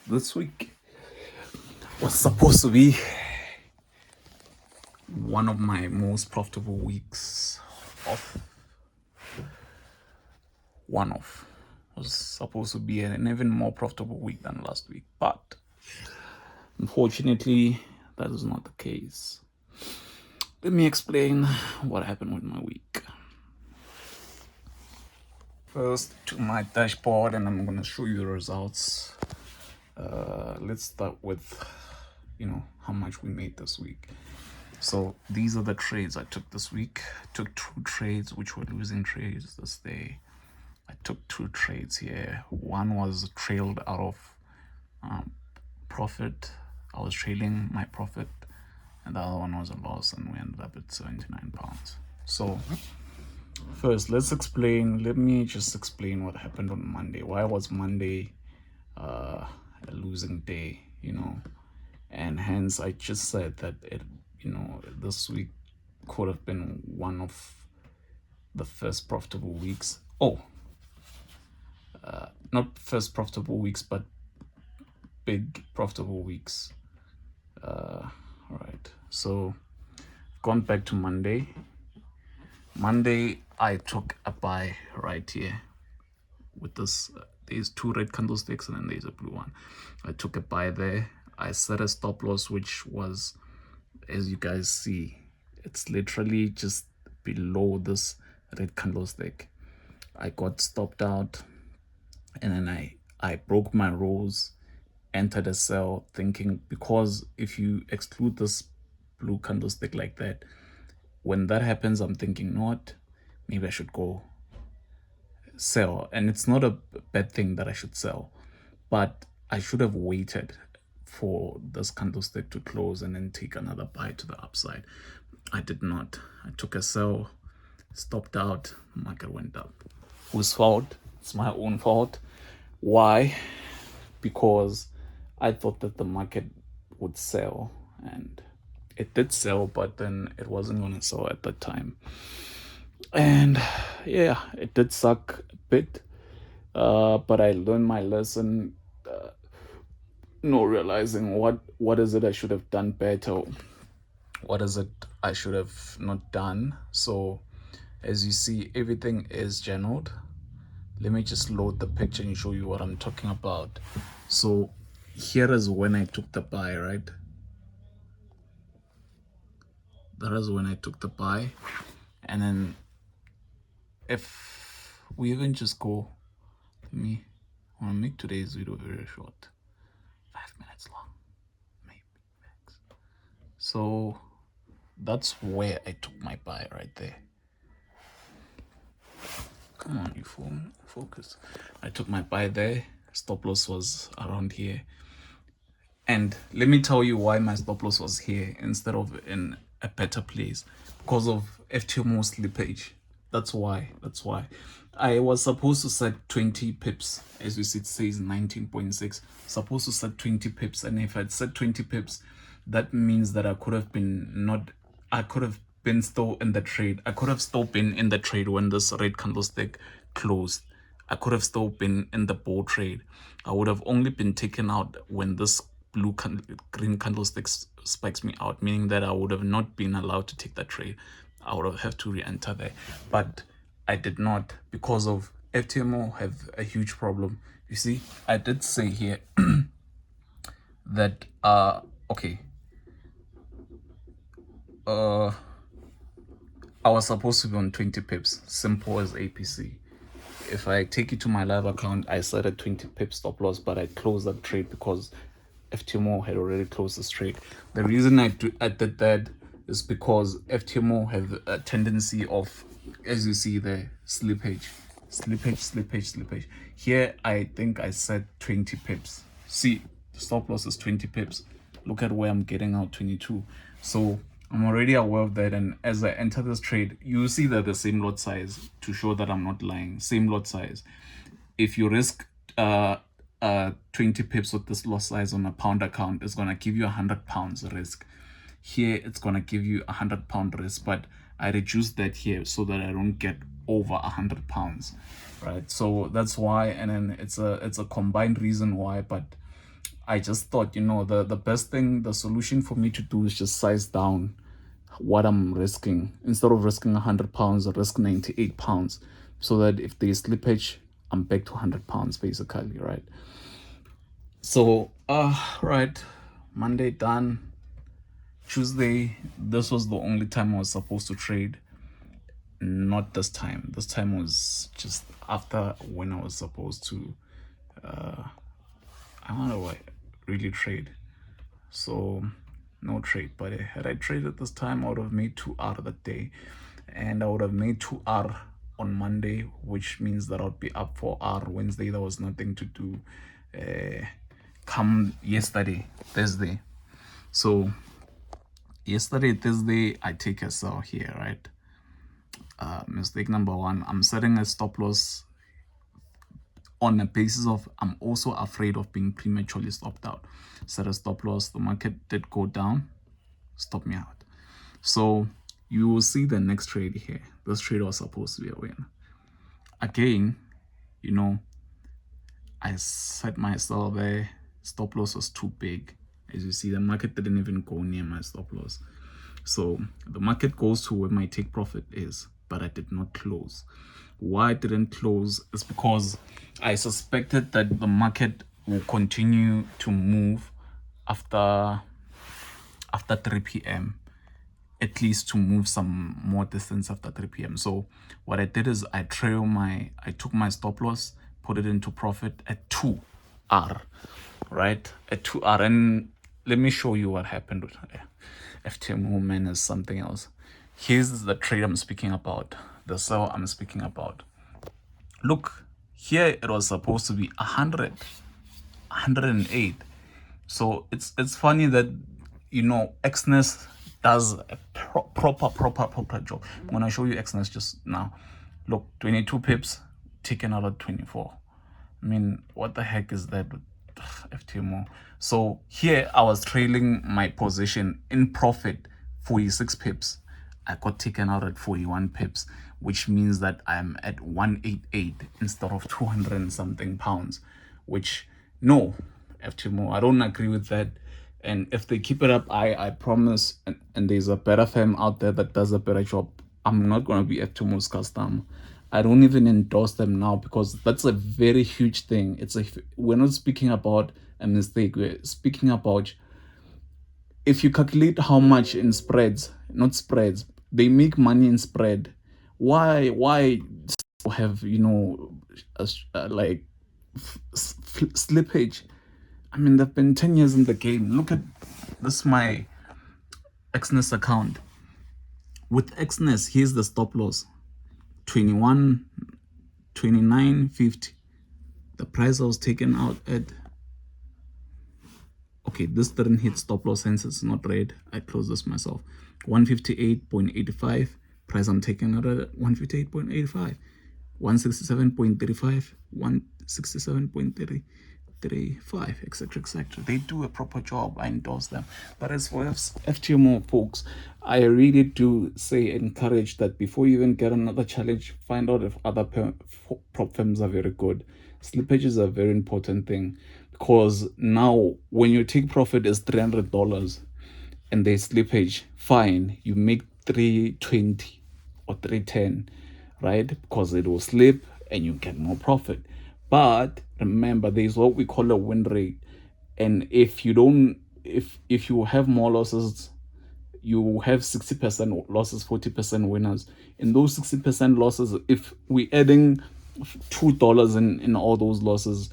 This week was supposed to be one of my most profitable weeks of one of was supposed to be an even more profitable week than last week, but unfortunately that is not the case. Let me explain what happened with my week. First to my dashboard, and I'm going to show you the results. Let's start with how much we made this week. So these are the trades I took this week. I took 2 trades which were losing trades this day. I took 2 trades here. One was trailed out of profit. I was trailing my profit, and the other one was a loss, and we ended up at 79 pounds. So first, let me just explain what happened on Monday. Why was Monday a losing day, and hence I just said that this week could have been one of the first profitable weeks. Not first profitable weeks, but big profitable weeks. All right, so gone back to Monday. I took a buy right here with this. There's 2 red candlesticks and then there's a blue one. I took a buy there. I set a stop loss, which was, as you guys see, it's literally just below this red candlestick. I got stopped out, and then I broke my rules, entered a sell, thinking, because if you exclude this blue candlestick like that, when that happens, I'm thinking, not maybe I should go sell. And it's not a bad thing that I should sell, but I should have waited for this candlestick to close and then take another buy to the upside. I did not. I took a sell, stopped out, market went up. Whose fault? It's my own fault. Why? Because I thought that the market would sell, and it did sell, but then it wasn't going to sell at that time. And yeah, it did suck a bit, but I learned my lesson. Realizing what is it I should have done better, what is it I should have not done. So as you see, everything is channeled. Let me just load the picture and show you what I'm talking about. So here is when I took the buy, right? That is when I took the buy. And then if we even just go, I want to make today's video very short, 5 minutes long, maybe max. So that's where I took my buy right there. Come on, you focus. I took my buy there. Stop loss was around here. And let me tell you why my stop loss was here instead of in a better place. Because of FTMO slippage. That's why. I was supposed to set 20 pips. As you see, it says 19.6. Supposed to set 20 pips. And if I'd set 20 pips, that means that I could have been still in the trade. I could have still been in the trade when this red candlestick closed. I could have still been in the bull trade. I would have only been taken out when this green candlestick spikes me out, meaning that I would have not been allowed to take that trade. I would have to re-enter there, but I did not, because of FTMO have a huge problem. You see, I did say here that okay, I was supposed to be on 20 pips, simple as APC. If I take it to my live account, I set a 20 pip stop loss, but I closed that trade because FTMO had already closed this trade. The reason I did that is because FTMO have a tendency of, as you see there, slippage. Here, I think I set 20 pips. See, the stop loss is 20 pips. Look at where I'm getting out 22. So I'm already aware of that, and as I enter this trade, you see that the same lot size, to show that I'm not lying, same lot size. If you risk 20 pips with this lot size on a pound account, it's gonna give you 100 pounds risk. Here it's gonna give you 100 pound risk, but I reduced that here so that I don't get over 100 pounds, right? So that's why, and then it's a combined reason why, but I just thought, the best thing, the solution for me to do is just size down what I'm risking. Instead of risking 100 pounds, I risk 98 pounds, so that if there's slippage, I'm back to 100 pounds basically, right? So, right, Monday done. Tuesday, this was the only time I was supposed to trade. Not this time. This time was just after when I was supposed to, I don't know what, really trade. So, no trade. But had I traded this time, I would have made 2R that day. And I would have made 2R on Monday, which means that I would be up 4R. Wednesday, there was nothing to do. Come yesterday, Thursday. So, yesterday, Thursday, I take a sell here, right? Mistake number one, I'm setting a stop loss on the basis of I'm also afraid of being prematurely stopped out. Set a stop loss. The market did go down, stop me out. So you will see the next trade here. This trade was supposed to be a win. Again, I set myself there. Stop loss was too big. As you see, the market didn't even go near my stop loss. So the market goes to where my take profit is, but I did not close. Why I didn't close is because I suspected that the market will continue to move after 3 p.m. at least to move some more distance after 3 p.m. So what I did is I took my stop loss, put it into profit at 2R, right? At 2R. And let me show you what happened with FTMO, man, is something else. Here's the trade I'm speaking about, the sell I'm speaking about. Look, here it was supposed to be 108. So it's funny that, Xness does a proper job. I'm gonna show you Xness just now. Look, 22 pips, taken out of 24. I mean, what the heck is that with FTMO? So here I was trailing my position in profit 46 pips. I got taken out at 41 pips, which means that I'm at 188 instead of 200 and something pounds, which, no, FTMO, I don't agree with that. And if they keep it up, I promise, and there's a better firm out there that does a better job, I'm not going to be FTMO's customer. I don't even endorse them now, because that's a very huge thing. We're not speaking about a mistake. We're speaking about, if you calculate how much in spreads, not spreads, they make money in spread. Why have, like slippage? I mean, they've been 10 years in the game. Look at this, my Xness account. With Xness, here's the stop loss. 21, 29.50. The price I was taken out at, okay, this didn't hit stop loss, hence it's not red. I closed this myself. 158.85. Price I'm taking out at 158.85. 167.35. 167.35, etc. They do a proper job. I endorse them. But as for FTMO folks, I really do encourage that before you even get another challenge, find out if other prop firms are very good. Slippage is a very important thing, because now when your take profit is $300 and there's slippage, fine, you make 320 or 310, right? Because it will slip and you get more profit. But remember, there's what we call a win rate, and if you have more losses, you have 60% losses, 40% winners. In those 60% losses, if we're adding $2 in all those losses,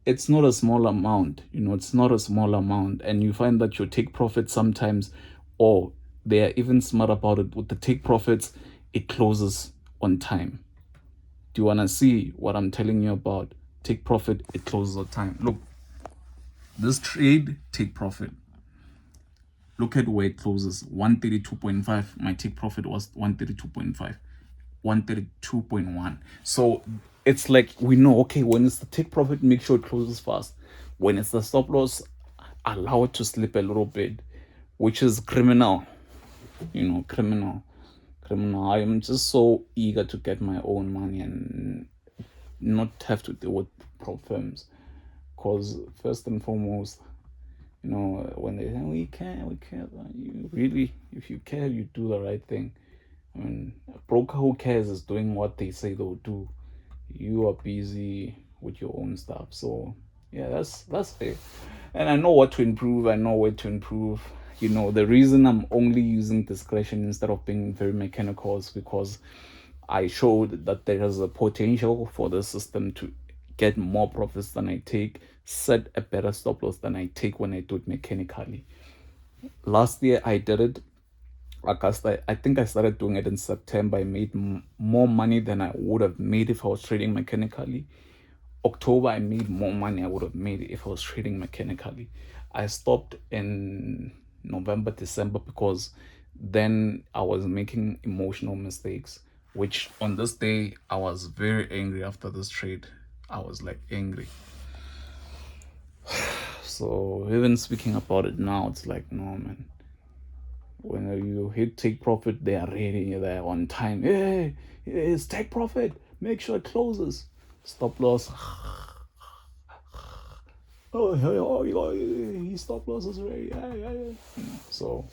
it's not a small amount. It's not a small amount. And you find that your take profit sometimes, or they are even smart about it, with the take profits, it closes on time. Do you want to see what I'm telling you about? Take profit, it closes on time. Look, this trade, take profit. Look at where it closes, 132.5. My take profit was 132.5, 132.1. So it's like, we know, okay, when it's the take profit, make sure it closes fast. When it's the stop loss, allow it to slip a little bit, which is criminal. Criminal. I am just so eager to get my own money and not have to deal with prop firms, because first and foremost, You know, when they say we can't, you really, if you care, you do the right thing. I mean, a broker who cares is doing what they say they'll do. You are busy with your own stuff. So yeah, that's it. And I know what to improve. I know where to improve. You know, the reason I'm only using discretion instead of being very mechanical is because I showed that there is a potential for the system to get more profits than I take, set a better stop loss than I take when I do it mechanically. Last year I did it. I think I started doing it in September. I made more money than I would have made if I was trading mechanically. October, I made more money I would have made if I was trading mechanically. I stopped in November, December because then I was making emotional mistakes, which on this day, I was very angry after this trade. I was like angry. So even speaking about it now, it's like, no, man. When you hit take profit, they are ready, they're on time. Hey, it's take profit. Make sure it closes. Stop loss. He stop loss is ready. So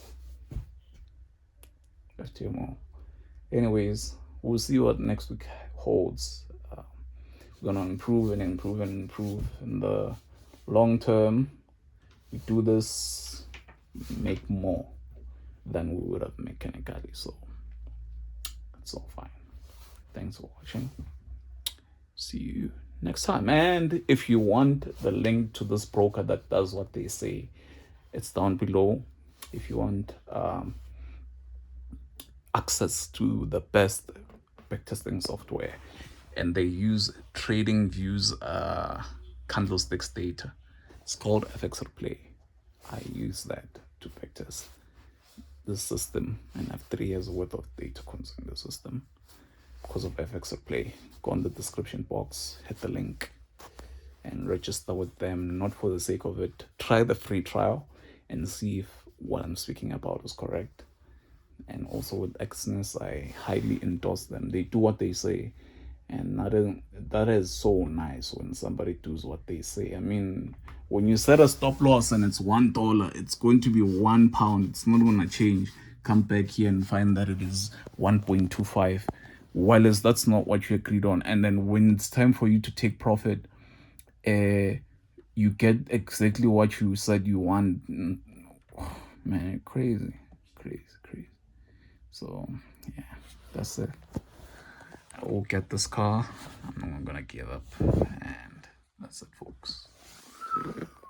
FTMO. Anyways, we'll see what next week holds. We're gonna improve and improve and improve in the long term. We do this, make more than we would have mechanically. So that's all fine. Thanks for watching. See you next time. And if you want the link to this broker that does what they say, it's down below. If you want access to the best backtesting software, and they use TradingView's candlesticks data. It's called FX Replay. I use that to backtest the system and have 3 years worth of data concerning the system because of FX Replay. Go on the description box, hit the link, and register with them, not for the sake of it. Try the free trial and see if what I'm speaking about is correct. And also with Exness, I highly endorse them. They do what they say, and that is so nice when somebody does what they say. I mean, when you set a stop loss and it's $1, it's going to be £1. It's not going to change. Come back here and find that it is 1.25. Whilst that's not what you agreed on. And then when it's time for you to take profit, you get exactly what you said you want. Man, crazy. So yeah, that's it. I will get this car. I'm not gonna give up, and that's it, folks.